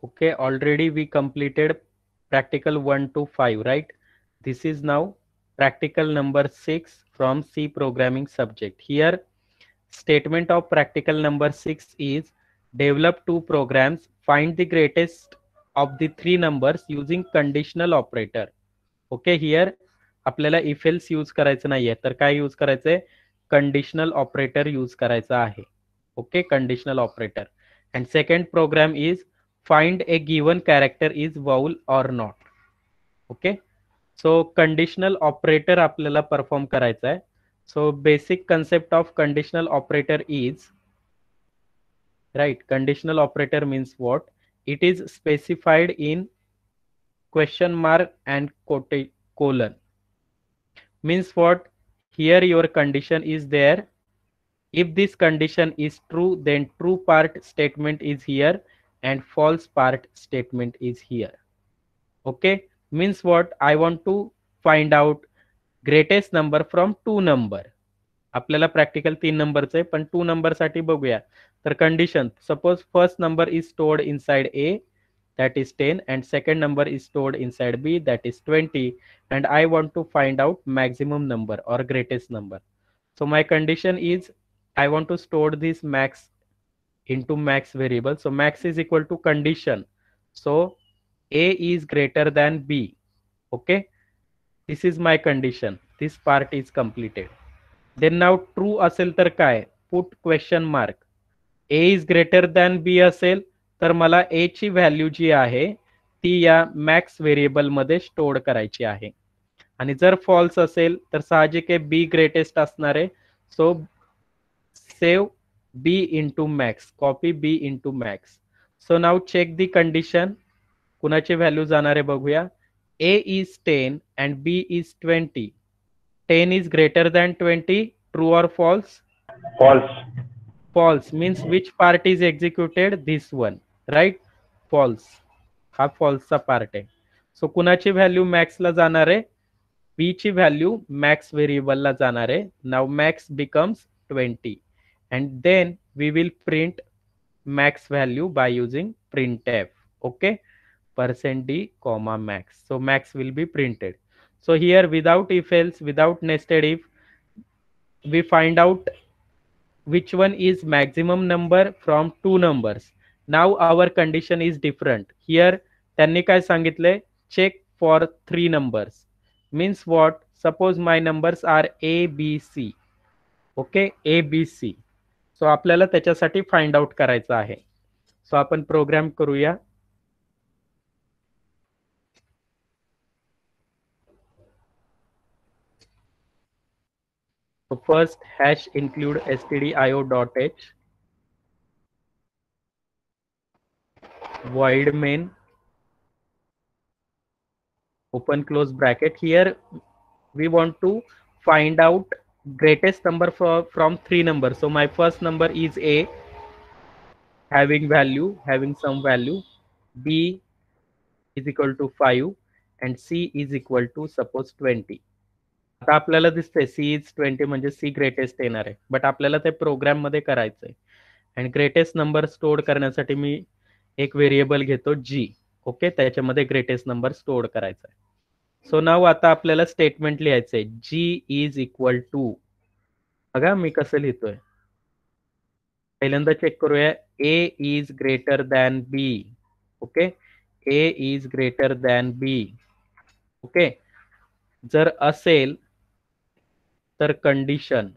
Okay, already we completed practical 1 to 5, right? This is now practical number 6 from C programming subject. Here, statement of practical number 6 is develop two programs, find the greatest of the three numbers using conditional operator. Okay, here आपल्याला if else use करायचं नाहीये, तर काय use करायचंय? Conditional operator use करायचा आहे. Okay, conditional operator. And second program is find a given character is vowel or not. Okay, so conditional operator आपल्याला perform करायचा आहे. So basic concept of conditional operator is right. Conditional operator means what? It is specified in question mark and colon. Means what? Here your condition is there. If this condition is true, then true part statement is here and false part statement is here. Okay, means what? I want to find out greatest number from two number. आपल्याला practical 3 नंबरचं आहे, पण 2 number साठी बघूया. तर condition, suppose first number is stored inside a, that is 10, and second number is stored inside B, that is 20, and I want to find out maximum number or greatest number. So my condition is I want to store this max into max variable. So max is equal to condition, so A is greater than B. Okay, this is my condition. This part is completed. Then now true असेल तर काय? Put question mark. A is greater than B असेल तर मला A ची value जी आहे ती या मॅक्स व्हेरिएबल मध्ये स्टोअर करायची आहे. आणि जर फॉल्स असेल तर साहजिक आहे B ग्रेटेस्ट असणार आहे. So save B into max, copy B into max. So now check the condition. कुणाची व्हॅल्यू जाणार आहे बघूया. A is 10 and B is 20. 10 is greater than 20. True or false? False. False means which part is executed? This one, right? False. हा false चा part आहे. सो कुणाची value max ला जाणार आहे? बी ची व्हॅल्यू मॅक्स व्हेरिएबल ला जाणार आहे. नाव max becomes 20 and then we will print max value by using printf. Okay, %d comma max. So max will be printed. So here without if else, without nested if, we find out which one is maximum number from two numbers. Now our condition is different. Here त्यांनी काय सांगितले? Check for three numbers. Means what? Suppose my numbers are A, B, C. Okay, A, B, C. So आपल्याला त्याच्यासाठी find out करायचं आहे. सो आपण programme करूया. So first hash include stdio.h, void main, open close bracket. Here we want to find out greatest number from three numbers. So my first number is A, having some value. B is equal to 5 and C is equal to suppose 20. आता आपल्याला दिसतंय C is 20 म्हणजे C greatest येणार आहे, but आपल्याला ते programme मध्ये करायचंय. आणि ग्रेटेस्ट नंबर स्टोअर करण्यासाठी मी एक व्हेरिएबल घेतो G. ओके, त्याच्यामध्ये ग्रेटेस्ट नंबर स्टोअर करायचा आहे. सो नाव आता आपल्याला स्टेटमेंट लिहायचंय. G इज इक्वल टू, बघा मी कसं लिहितोय. पहिल्यांदा चेक करूया. A is greater than B. Okay, A is greater than B. Okay, जर असेल तर कंडिशन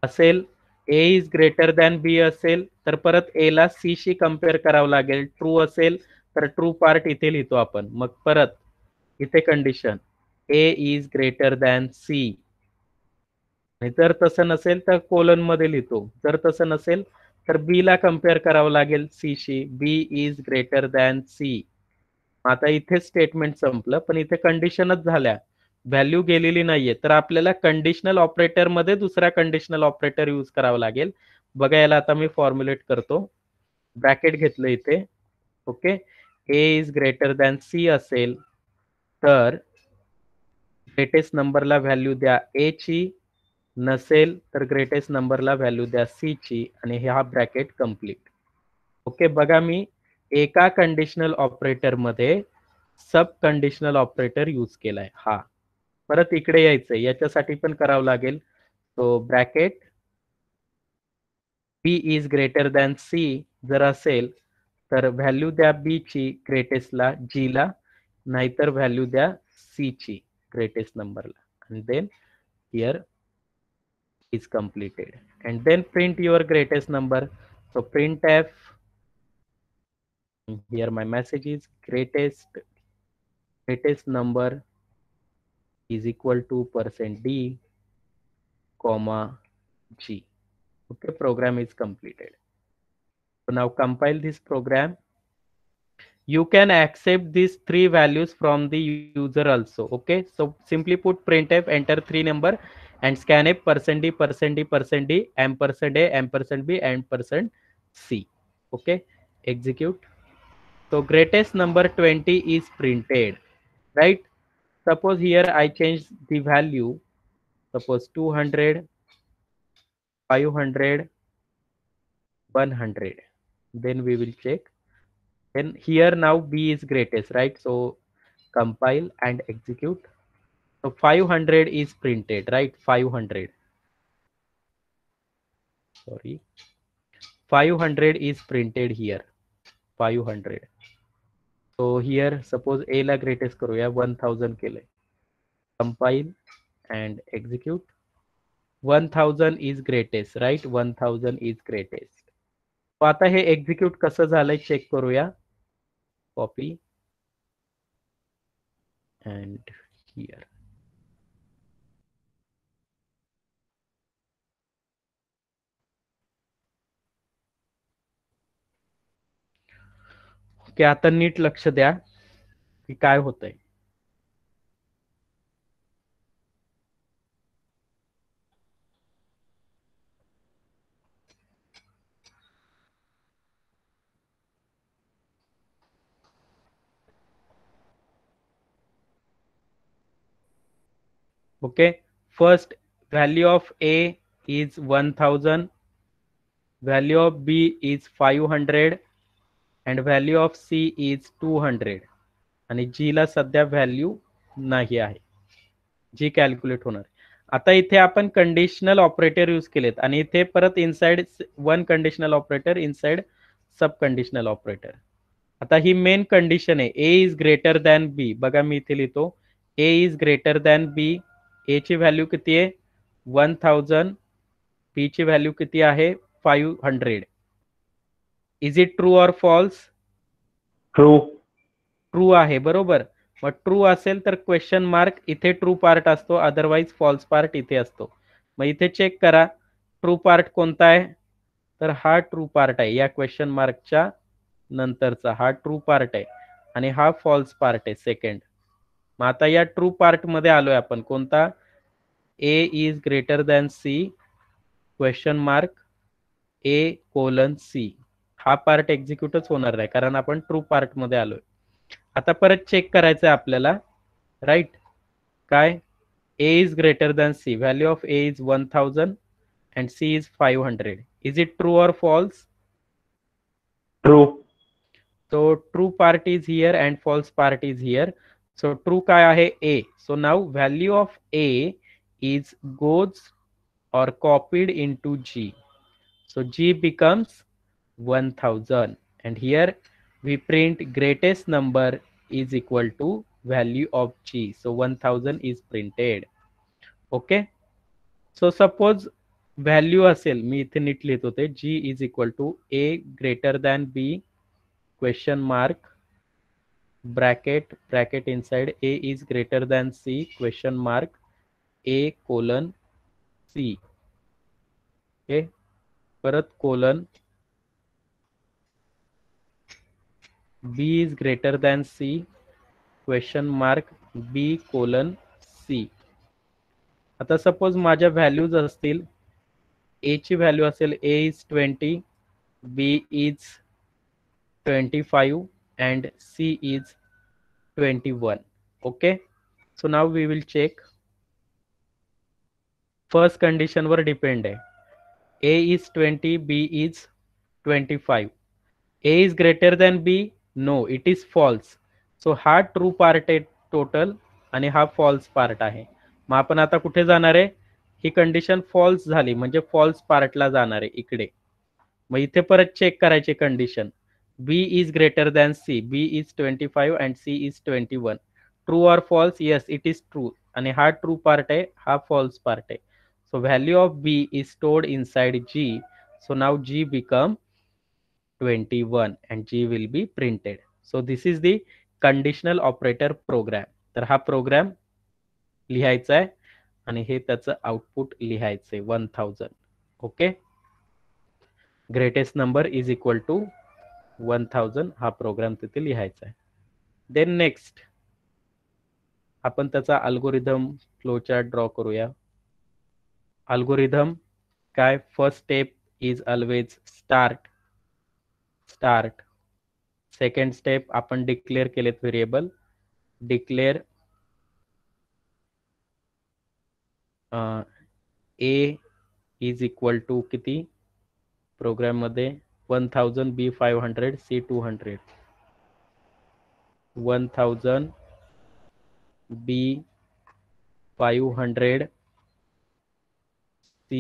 असेल A is greater than B असेल तर परत A ला C शी कंपेअर करावं लागेल. ट्रू असेल तर ट्रू पार्ट इथे लिहितो आपण. मग परत इथे condition A is greater than C. जर तसं नसेल तर कोलन मध्ये लिहितो. जर तसं नसेल तर B ला कंपेअर करावं लागेल C she. B is greater than C. आता इथे स्टेटमेंट संपलं, पण इथे कंडिशनच झाल्या, व्हॅल्यू गेलेली नाहीये. तर आपल्याला कंडिशनल ऑपरेटर मध्ये दुसरा कंडिशनल ऑपरेटर यूज करावा लागेल. बघा, याला आता मी फॉर्म्युलेट करतो. ब्रॅकेट घेतलं इथे. Okay, A is greater than C असेल तर ग्रेटेस्ट नंबरला व्हॅल्यू द्या A ची, नसेल तर ग्रेटेस्ट नंबरला व्हॅल्यू द्या C ची, आणि हा ब्रॅकेट कंप्लीट. ओके, बघा मी एका कंडिशनल ऑपरेटर मध्ये सब कंडिशनल ऑपरेटर यूज केलाय हा. परत इकडे यायचंय, याच्यासाठी पण करावं लागेल. तो bracket B is greater than C जर असेल तर व्हॅल्यू द्या बी ची ग्रेटेस्टला जी ला, नाहीतर व्हॅल्यू द्या सी ची ग्रेटेस्ट नंबरला, and then here is completed, and then print your greatest number. So printf, here my message is greatest number is equal to %d comma g. Okay, program is completed. So now compile this program. You can accept these three values from the user also. Okay, so simply put printf, enter three number and scanf %d %d ampersand a ampersand b ampersand c. Okay, execute. So greatest number 20 is printed, right? Suppose here I change the value, suppose 200, 500, 100. Then we will check. Then here now b is greatest, right? So compile and execute. So 500 is printed, right? 500. Sorry. 500 is printed here. 500. So here suppose A la greatest करूया 1000 केले. Compile and execute. 1000 is greatest, right? 1000 is greatest. So आता हे execute कसं झालंय check करूया. Copy and here. Okay, आता NEET लक्ष द्या की काय होतंय. Okay, first value of A is 1000, value of B is 500 and value of C is 200 आणि G ला सध्या व्हॅल्यू नाही आहे, जी कॅल्क्युलेट होणार. आता इथे आपण कंडिशनल ऑपरेटर यूज केलेत आणि इथे परत inside one conditional operator, inside सब कंडिशनल ऑपरेटर. आता ही मेन कंडिशन आहे, ए इज ग्रेटर दॅन बी. बघा मी इथे लिहितो ए इज ग्रेटर दॅन बी. ए ची व्हॅल्यू किती आहे 1000, बी ची व्हॅल्यू किती आहे 500. Is it true or false? True. True आहे, बरोबर. मग ट्रू असेल तर क्वेश्चन मार्क इथे ट्रू पार्ट असतो, अदरवाइज फॉल्स पार्ट इथे असतो. मग इथे चेक करा ट्रू पार्ट कोणता आहे, तर हा ट्रू पार्ट आहे, या क्वेश्चन मार्कच्या नंतरचा हा ट्रू पार्ट आहे आणि हा फॉल्स पार्ट आहे सेकंड. मग आता या ट्रू पार्ट मध्ये आलोय आपण, कोणता? A is greater than C question mark A colon C. हा पार्ट एक्झिक्यूटच होणार नाही कारण आपण ट्रू पार्ट मध्ये आलोय. आता परत चेक करायचं आहे आपल्याला, राईट? काय? A is greater than C, value of A is 1000 and C is 500. Is it true or false? True. So true part is here and false part is here. So true काय आहे A. So now value of A is goes or copied into G. So G becomes 1000 and here we print greatest number is equal to value of G. So 1000 is printed. Okay. So suppose value असेल, मी इथे नीट लिहित होते, G is equal to A greater than B question mark bracket bracket inside A is greater than C question mark A colon C. Okay, परत colon B is greater than C question mark B colon C. आता suppose माझ्या values असतील, A ची value असेल A is 20, B is 25 and C is 21. Okay, so now we will check. First condition were depend आहे, A is 20, B is 25. A is greater than B, no it is false. सो हा true part आहे total आणि हा false part आहे. मग आपण आता कुठे जाणार आहे? ही कंडिशन फॉल्स झाली म्हणजे फॉल्स पार्टला जाणार आहे इकडे. मग इथे परत चेक करायची condition. B is greater than C. B is 25 and C is 21. True or false? Yes, it is true. आणि हा ट्रू पार्ट आहे, हा फॉल्स पार्ट आहे. So value of B is stored inside G. So now G become 21 and G will be printed. So this is the conditional operator program. तर हा programme लिहायचा आहे आणि हे त्याचं आउटपुट लिहायचंय 1000. ओके. Greatest number is equal to 1000 हा प्रोग्राम तिथे लिहायचा आहे. देन नेक्स्ट आपण त्याचा अल्गोरिदम फ्लोचार्ट ड्रॉ करूया. अल्गोरिदम काय? First step is always start. Second step आपण डिक्लेअर केलेत variable. Declare a is equal to किती प्रोग्राम मध्ये 1000 B 500 C 200. 1000 B 500 C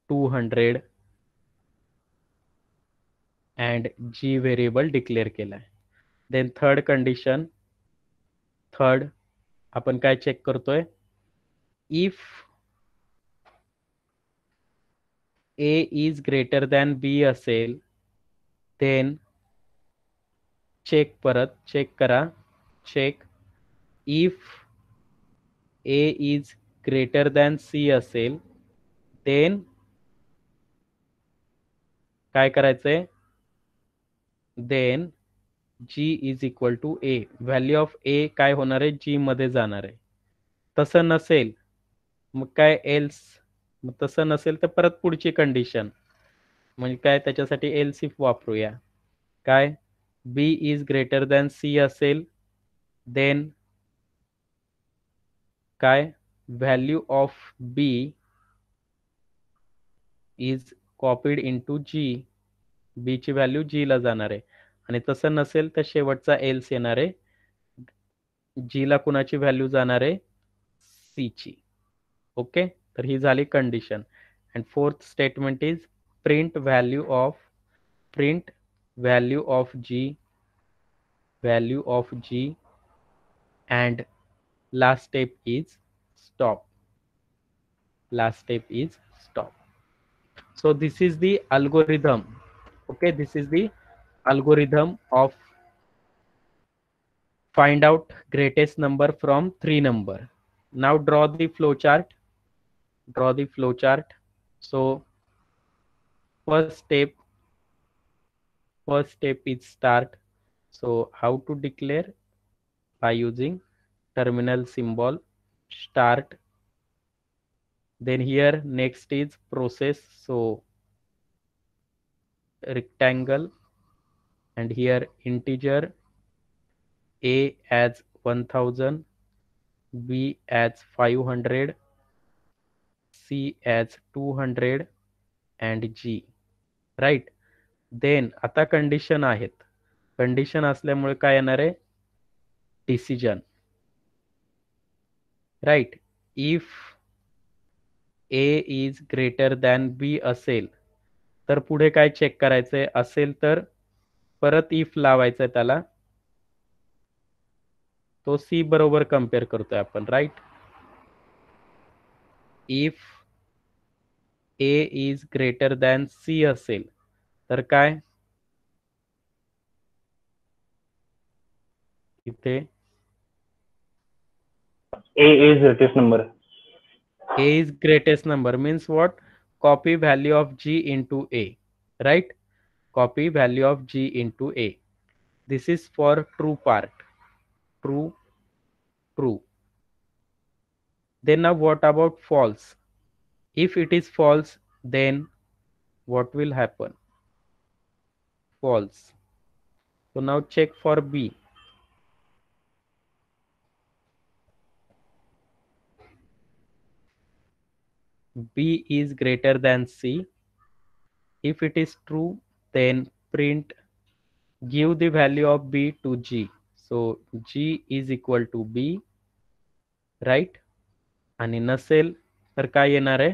200 and G variable declare केलाय. Then third condition. थर्ड आपण काय check करतोय? If A is greater than B असेल then check परत चेक करा. Check if A is greater than C असेल देन काय करायचंय? Then G is equal to A. Value of A काय होणार आहे? G मध्ये जाणार आहे. तसं नसेल मग काय एल्स? मग तसं नसेल तर परत पुढची कंडिशन म्हणजे काय? त्याच्यासाठी एल्स इफ वापरूया. काय? B is greater than C असेल देन काय? Value of B is copied into G. B ची व्हॅल्यू G ला जाणार आहे आणि तसं नसेल तर शेवटचा एल्स येणार आहे. G ला कुणाची व्हॅल्यू जाणार आहे? C ची. ओके. तर ही झाली condition. And fourth statement is print value of G and last step is stop. So this is the algorithm. Okay, this is the algorithm of find out greatest number from 3 number. Now draw the flowchart. So first step is start. So how to declare? By using terminal symbol start. Then here next is process. So rectangle and here integer A as 1000, B as 500, C as 200 and G. Right. Then आता condition आहेत. Condition असल्यामुळे काय येणार आहे? Decision. Right. If A is greater than B असेल तर पुढे काय चेक करायचंय? असेल तर परत इफ लावायचंय त्याला. तो C बरोबर कम्पेअर करतोय आपण. Right. If A is greater than C असेल तर काय? इथे A is greatest number. A is greatest number means what? Copy value of G into A. Right? Copy value of G into A. This is for true part. True. Then now what about false? If it is false, then what will happen? False. So now check for B. B is greater than C. If it is true, then print give the value of b to g. So g is equal to b, right? आणि नसेल तर काय येणार आहे?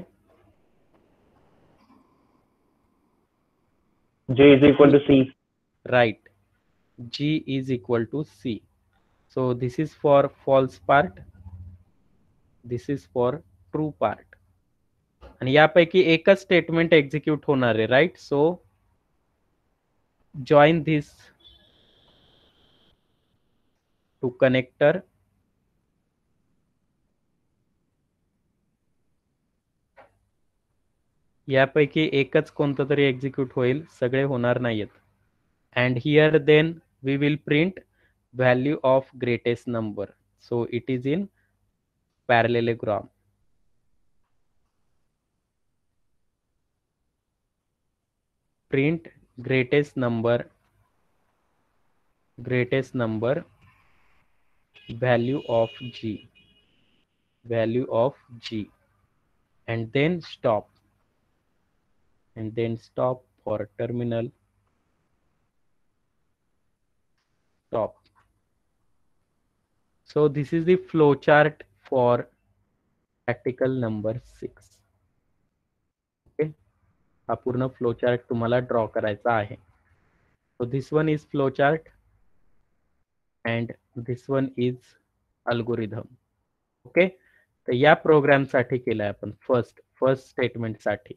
J is equal to C. Right. G is equal to C. So this is for false part. This is for true part. आणि यापैकी एकच statement execute होणार आहे, right? So join this to connector. यापैकी एकच कोणतं तरी एक्झिक्यूट होईल, सगळे होणार नाहीत. And here then we will print value of greatest number. So it is in parallelogram. Print greatest number value of g, and then stop for terminal. Stop. So this is the flow chart for practical number 6. Okay, हा पूर्ण flow chart तुम्हाला draw करायचा आहे. So this one is flow chart and this one is algorithm. Okay, तर या programme साठी केलाय आपण फर्स्ट स्टेटमेंट साठी.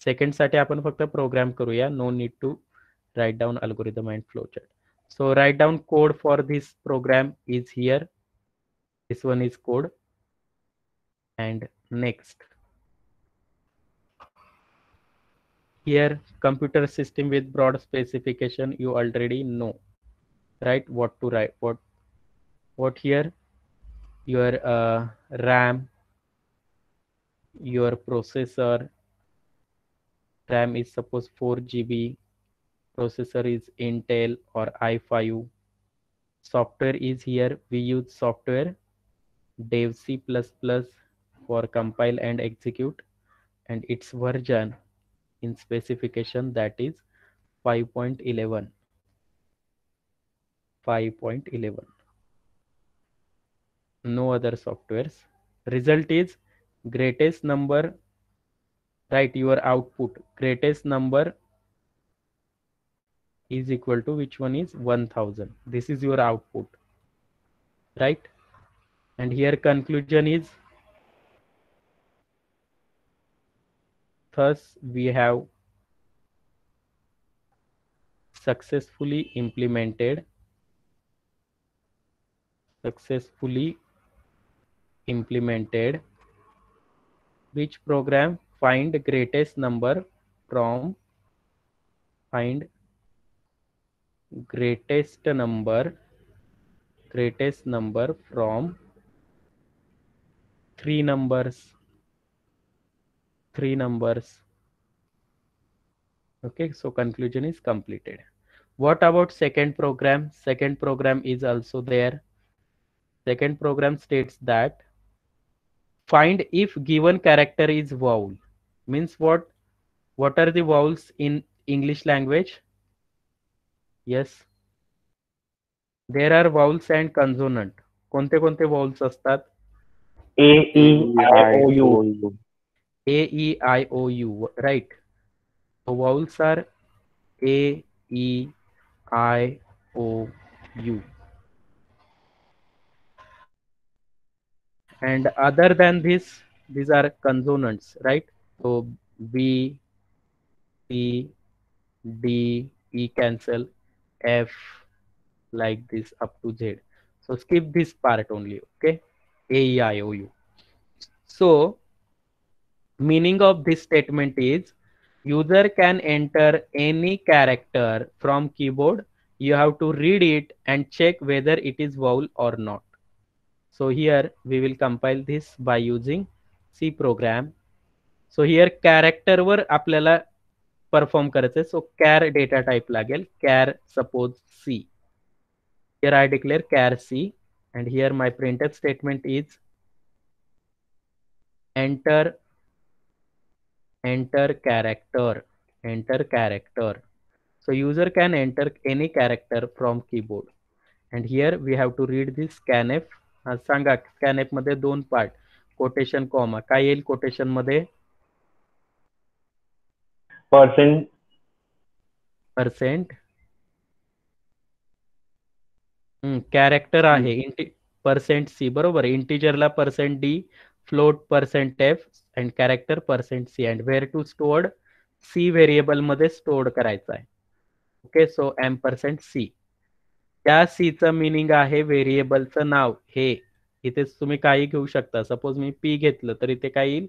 सेकंड साठी आपण फक्त प्रोग्राम करूया. No need to write down algorithm and flowchart. So write down code for this program is here. This one is code. And next, here computer system with broad specification, you already know, right? What to write, what here, your RAM, your processor. RAM is suppose 4 GB, processor is Intel or i5. Software is here, we use software dev C++ for compile and execute, and its version in specification, that is 5.11. No other softwares. Result is greatest number, right? Your output greatest number is equal to which one is 1000. This is your output, right? And here conclusion is, thus we have successfully implemented which program? Find greatest number from from three numbers. Okay, so conclusion is completed. What about second program? Second program is also there. Second program states that find if given character is vowel. Means what? What are the vowels in English language? Yes, there are vowels and consonant. कोणते कोणते vowels असतात? A, E, I, O, U. A, E, I, O, U, right? So vowels are A, E, I, O, U. And other than this, these are consonants, right? So B, C, D, E cancel, F, like this up to Z. So skip this part only, okay? A, E, I, O, U. So meaning of this statement is, user can enter any character from keyboard. You have to read it and check whether it is vowel or not. So here we will compile this by using C program. So here character वर आपल्याला perform करायचं. So char data type लागेल. Char suppose C. Here I declare char C, and here my printf statement is enter character. enter character. So user can enter any character from keyboard. And here we have to read this scanf. Sanga scanf मध्ये दोन part, quotation comma. काय येईल quotation मध्ये? percent percent character आहे percent C, बरोबर. इंटिजरला percent D, float percent F and character percent C. And where to stored? C variable मध्ये store करायचा आहे. Okay, so ampersand C. त्या सीचं मिनिंग आहे व्हेरिएबलचं नाव. हे इथे तुम्ही काही घेऊ शकता. सपोज मी पी घेतलं तर इथे काय येईल?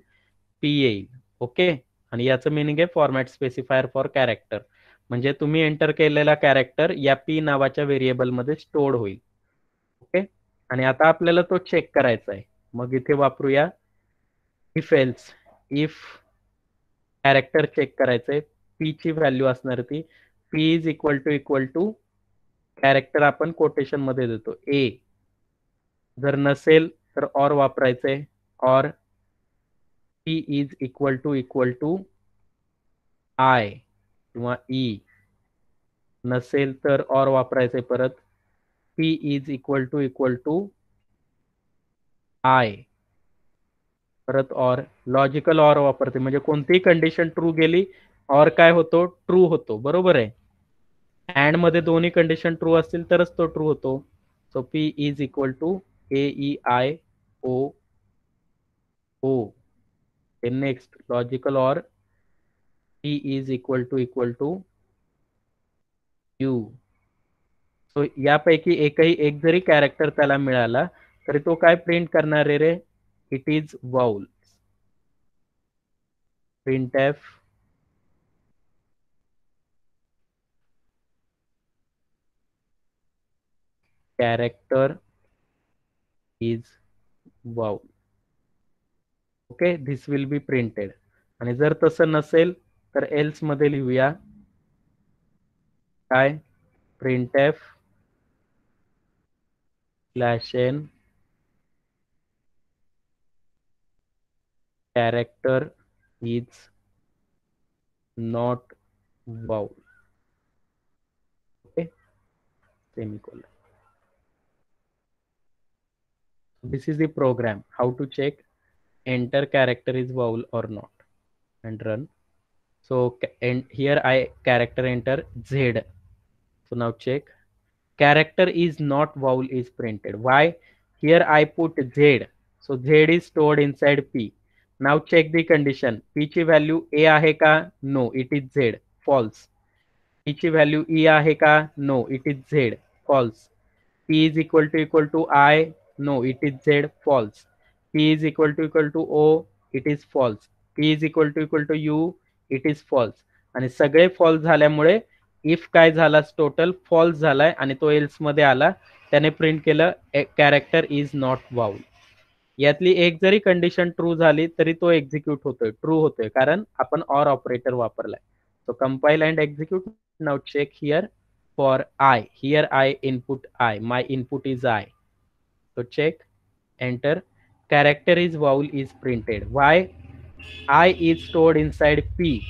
पी येईल. ओके, आणि याचं मिनिंग आहे फॉर्मॅट स्पेसिफायर फॉर कॅरेक्टर. म्हणजे तुम्ही एंटर केलेला कॅरेक्टर या पी नावाच्या व्हेरिएबल मध्ये स्टोअर्ड होईल. ओके, आणि आता आपल्याला तो चेक करायचा आहे. मग इथे वापरूया if else. If character check करायचंय, पी ची व्हॅल्यू असणार ती P is equal to character आपण कोटेशन मध्ये देतो ए. जर नसेल तर ऑर वापरायचंय. Or P is equal to I किंवा ई. नसेल तर ऑर वापरायचंय परत. P is equal to I, परत ऑर. लॉजिकल ऑर वापरते, म्हणजे कोणतीही कंडिशन ट्रू गेली ऑर काय होतो? ट्रू होतो, बरोबर आहे. अँड मध्ये दोन्ही कंडिशन ट्रू असतील तरच तो ट्रू होतो. So P is equal to AEI O. then next logical or P is equal to U. सो यापैकी एकही एक जरी कॅरेक्टर त्याला मिळाला तरी तो काय प्रिंट करणार आहे रे? It is vowel. Print f character is vowel. Okay, this will be printed. आणि जर तसं नसेल तर एल्स मध्ये लिहूया काय? Print f slash n character is not vowel. Okay, semicolon. This is the program. How to check enter character is vowel or not, and run. So and here I character enter Z. So now check. Character is not vowel is printed. Why? Here I put Z. So Z is stored inside P. Now check the condition. P ची value A आहे का? No, it is Z. False. P ची value E आहे का? No, it is Z. False. P is equal to I. No, it is Z. False. P is equal to O. It is false. P is equal to U. It is false. आणि सगळे false झाल्यामुळे if काय झाला? Total false झालाय आणि तो else मध्ये आला. त्याने प्रिंट केलं कॅरेक्टर इज नॉट वाउल. यातली एक जरी कंडिशन ट्रू झाली तरी तो एक्झिक्यूट होतोय, ट्रू होतोय, कारण आपण ऑर ऑपरेटर वापरलाय. So compile and execute. Now check here for I. Here I input I. My input is I. So check, enter. Character is vowel is printed. Why? I is stored inside P.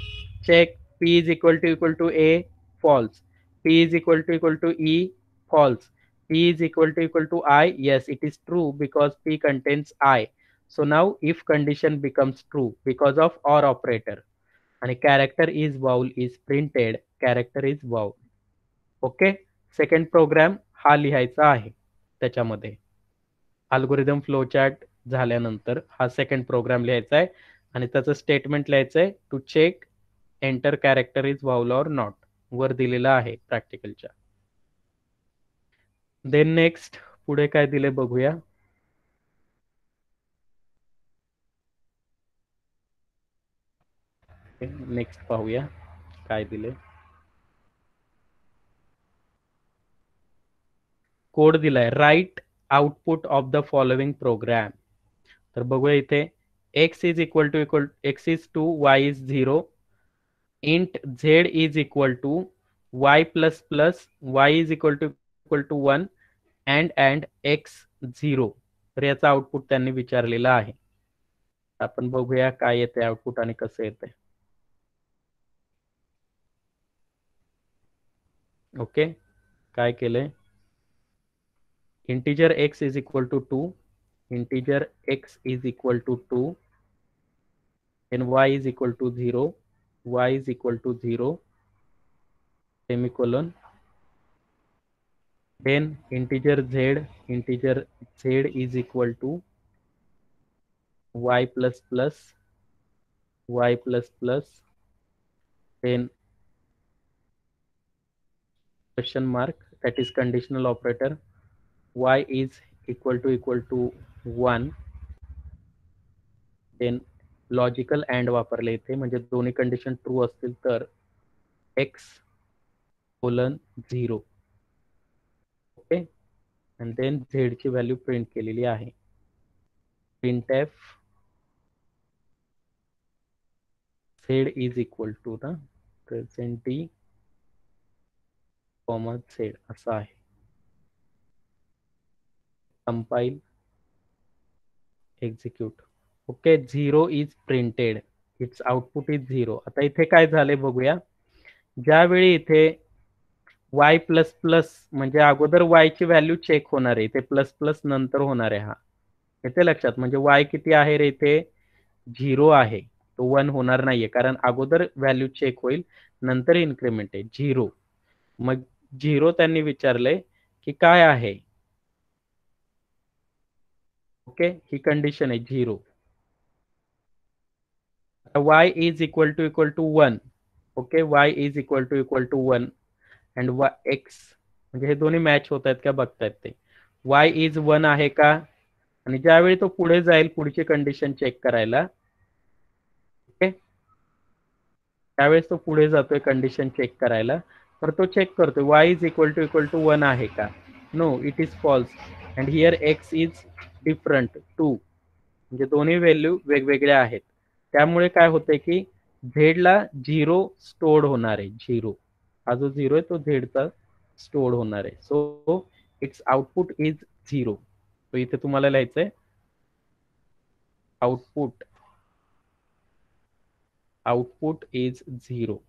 Check. P is equal to A. False. P is equal to E. False. P is equal to I. Yes, it is true because P contains I. So now if condition becomes true because of OR operator. And character is vowel is printed. Character is vowel. Okay, second program हा लिहायचा आहे. त्याच्यामध्ये algorithm flow chart झाल्यानंतर हा second program लिहायचा आहे आणि त्याचं स्टेटमेंट लिहायचं आहे to check enter character is vowel or not. वर दिलेला आहे प्रॅक्टिकलच्या. देन नेक्स्ट पुढे काय दिले बघूया. नेक्स्ट पाहूया काय दिले. कोड दिलाय, right output of the following program. तर बघूया इथे x is equal to x is 2, y is 0, int z is equal to y plus plus y is equal to 1 and x 0. तर याचा आउटपुट त्यांनी विचारलेला आहे. आपण बघूया काय येते आउटपुट आणि कसं येते. ओके, काय केलंय, integer x is equal to 2, integer x is equal to 2 and y is equal to 0, y is equal to 0, semicolon, then integer z is equal to y plus plus, y plus plus, then question mark, that is conditional operator, y is equal to 1, then logical and वापरले इथे, म्हणजे दोन्ही condition true असतील तर x colon 0. Okay, and then z ची value print केलेली आहे, printf z is equal to ना present d comma z असा आहे. Compile, execute. Okay, 0 is printed, it's output is 0. आता इथे काय झाले बघूया, ज्यावेळी इथे y प्लस प्लस म्हणजे अगोदर y ची व्हॅल्यू चेक होणार आहे, इथे प्लस प्लस नंतर होणार आहे. हा इथे लक्षात, म्हणजे y किती आहे रे, इथे 0 आहे, तो 1 होणार नाहीये, कारण अगोदर व्हॅल्यू चेक होईल नंतर इन्क्रीमेंट आहे 0. मग 0 त्यांनी विचारलंय की काय आहे. ओके, ही कंडिशन आहे 0. y is equal to 1. Okay, y is equal to 1 and x म्हणजे हे दोन्ही मॅच होत आहेत का बघतायत ते. y is 1 आहे का, आणि ज्यावेळी तो पुढे जाईल पुढची कंडिशन चेक करायला, ओके, त्यावेळेस तो पुढे जातोय कंडिशन चेक करायला, तर तो चेक करतोय y is equal to 1 आहे का. No, it is false, and here x is different 2, म्हणजे दोन्ही व्हॅल्यू वेगवेगळ्या आहेत. त्यामुळे काय होतंय की झेड ला 0 स्टोअर्ड होणार आहे, 0, हा जो 0 आहे तो झेड चा स्टोअर्ड होणार आहे. So it's output is 0. तो इथे तुम्हाला लिहायचंय output is 0.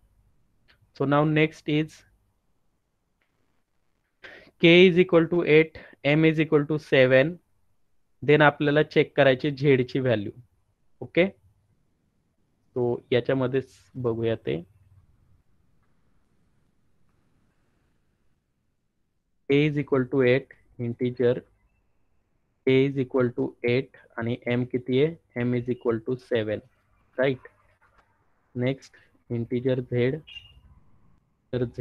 So now next is k is equal to 8, m is equal to 7, then आपल्याला चेक करायची झेड ची व्हॅल्यू. ओके, तो याच्यामध्येच बघूया ते. a is equal to 8, integer a is equal to 8 आणि m किती आहे, m is equal to 7, right. Next integer z, तर z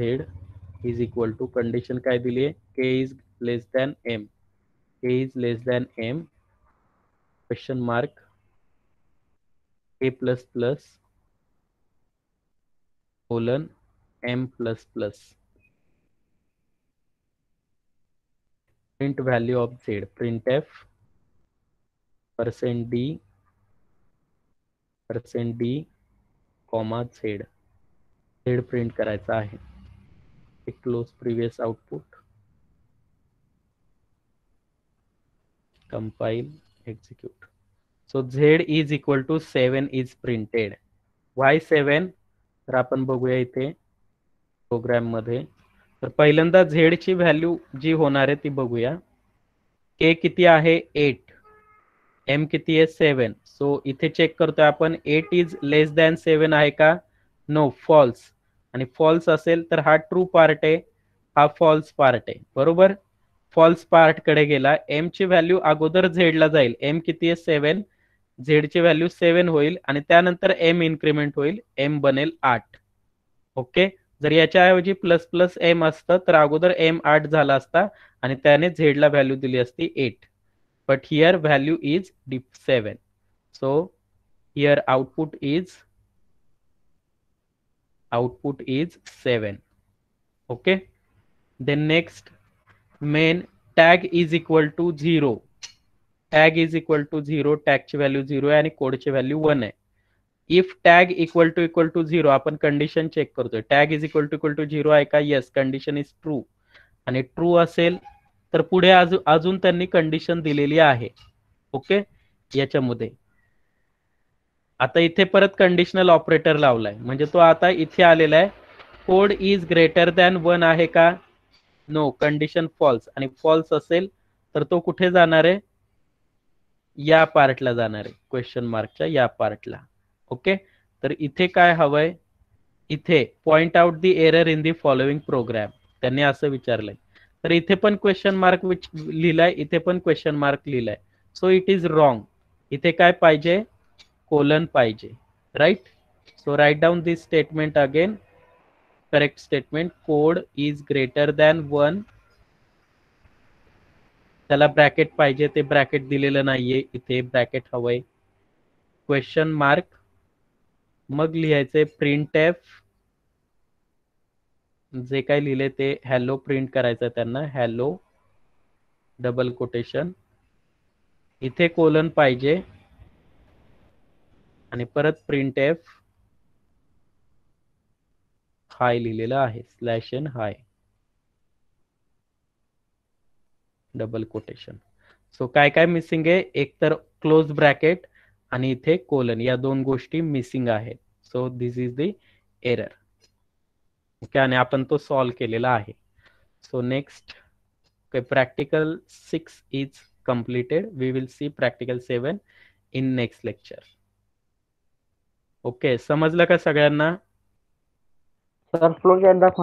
is equal to, कंडिशन काय दिली आहे, k is less than m, k is less than m, question mark, a plus plus colon m plus plus, print value of z, printf %d comma z, z print करायचा आहे. Close previous output, compile, execute. So z is equal to 7 is printed. Why 7, तर आपण बघूया इथे programme मध्ये. तर पहिल्यांदा z ची व्हॅल्यू जी होणार आहे ती बघूया. k किती आहे 8, m किती आहे 7. सो इथे चेक करतोय आपण 8 इज लेस दॅन 7 आहे का, नो, फॉल्स, आणि फॉल्स असेल तर हा ट्रू पार्ट आहे, हा फॉल्स पार्ट आहे, बरोबर. फॉल्स पार्ट कडे गेला, m ची व्हॅल्यू अगोदर z ला जाईल, m किती आहे 7, z ची व्हॅल्यू 7 होईल आणि त्यानंतर m इन्क्रीमेंट होईल, m बनेल 8. ओके, जर याच्याऐवजी प्लस प्लस m असतं तर अगोदर m 8 झाला असता आणि त्याने z ला व्हॅल्यू दिली असती 8, but here value is 7. So here output is 7. Okay, then next main tag is equal to 0, tag is equal to 0, tag ची व्हॅल्यू 0 आहे आणि कोड ची व्हॅल्यू 1 आहे. इफ टॅग इक्वल टू 0, आपण कंडिशन चेक करतोय, tag is equal to 0 आहे का, yes, condition is true, आणि ट्रू असेल तर पुढे अजून त्यांनी कंडिशन दिलेली आहे. ओके, याच्यामध्ये आता इथे परत कंडिशनल ऑपरेटर लावलाय, म्हणजे तो आता इथे आलेला आहे कोड इज ग्रेटर दॅन 1 आहे का? No, condition false. आणि फॉल्स असेल तर तो कुठे जाणार आहे? या पार्टला जाणार आहे, क्वेश्चन मार्कच्या या पार्टला. ओके, तर इथे काय हवंय? इथे point out the error in the following programme, त्यांनी असं विचारलंय. तर इथे पण क्वेश्चन मार्क लिहिलाय, इथे पण क्वेश्चन मार्क लिहिलाय. So it is wrong. इथे काय पाहिजे? कोलन पाहिजे, right? So write down this statement again. Correct statement, code is greater than 1. त्याला ब्रॅकेट पाहिजे, ते ब्रॅकेट दिलेलं नाहीये, इथे ब्रॅकेट हवंय. क्वेश्चन मार्क, मग लिहायचंय प्रिंट एफ. जे काय लिहिले ते हॅलो प्रिंट करायचं त्यांना, हॅलो डबल कोटेशन. इथे कोलन पाहिजे आणि परत प्रिंट एफ हाय लिहिलेलं आहे, स्लॅश एन हाय डबल कोटेशन. सो काय काय मिसिंग आहे? एक तर क्लोज ब्रॅकेट आणि इथे कोलन, या दोन गोष्टी मिसिंग आहेत. So this is the error. Okay, आणि आपण तो सॉल्व्ह केलेला आहे. So next, practical 6 is completed. We will see practical 7 in next lecture. Okay, समजलं का सगळ्यांना? सर फ्लो चार्ट दाखवा.